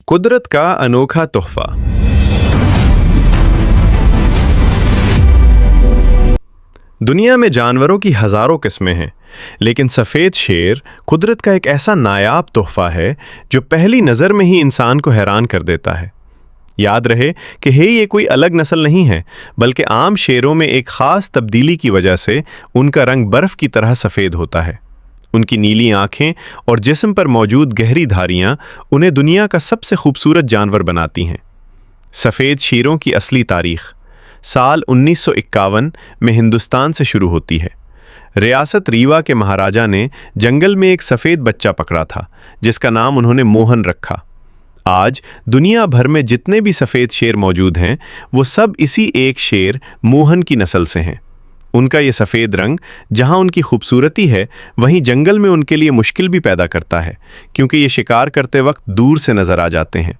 कुदरत का अनोखा तोहफा। दुनिया में जानवरों की हजारों किस्में हैं, लेकिन सफ़ेद शेर कुदरत का एक ऐसा नायाब तोहफा है जो पहली नज़र में ही इंसान को हैरान कर देता है। याद रहे कि ये कोई अलग नस्ल नहीं है, बल्कि आम शेरों में एक ख़ास तब्दीली की वजह से उनका रंग बर्फ़ की तरह सफ़ेद होता है। उनकी नीली आँखें और जिस्म पर मौजूद गहरी धारियाँ उन्हें दुनिया का सबसे खूबसूरत जानवर बनाती हैं। सफ़ेद शेरों की असली तारीख़ साल 1951 में हिंदुस्तान से शुरू होती है। रियासत रीवा के महाराजा ने जंगल में एक सफ़ेद बच्चा पकड़ा था, जिसका नाम उन्होंने मोहन रखा। आज दुनिया भर में जितने भी सफ़ेद शेर मौजूद हैं, वो सब इसी एक शेर मोहन की नस्ल से हैं। उनका ये सफ़ेद रंग जहाँ उनकी खूबसूरती है, वहीं जंगल में उनके लिए मुश्किल भी पैदा करता है, क्योंकि ये शिकार करते वक्त दूर से नज़र आ जाते हैं।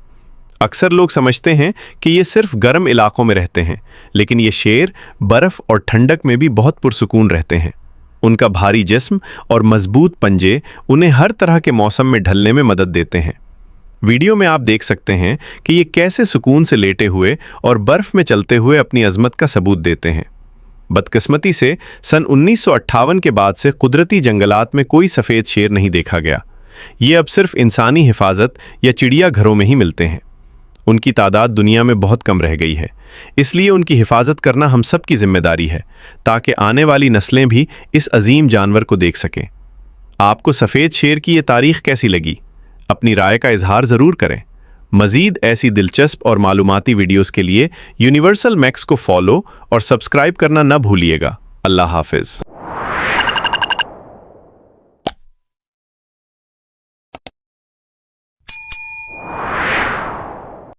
अक्सर लोग समझते हैं कि ये सिर्फ गर्म इलाकों में रहते हैं, लेकिन ये शेर बर्फ़ और ठंडक में भी बहुत पुरसुकून रहते हैं। उनका भारी जिस्म और मजबूत पंजे उन्हें हर तरह के मौसम में ढलने में मदद देते हैं। वीडियो में आप देख सकते हैं कि ये कैसे सुकून से लेटे हुए और बर्फ़ में चलते हुए अपनी अज़मत का सबूत देते हैं। बदकिस्मती से सन 1958 के बाद से कुदरती जंगलात में कोई सफ़ेद शेर नहीं देखा गया। ये अब सिर्फ इंसानी हिफाजत या चिड़ियाघरों में ही मिलते हैं। उनकी तादाद दुनिया में बहुत कम रह गई है, इसलिए उनकी हिफाजत करना हम सब की जिम्मेदारी है, ताकि आने वाली नस्लें भी इस अजीम जानवर को देख सकें। आपको सफ़ेद शेर की ये तारीख़ कैसी लगी? अपनी राय का इजहार ज़रूर करें। मज़ीद ऐसी दिलचस्प और मालूमाती वीडियोज़ के लिए यूनिवर्सल मैक्स को फॉलो और सब्सक्राइब करना न भूलिएगा। अल्लाह हाफ़िज़।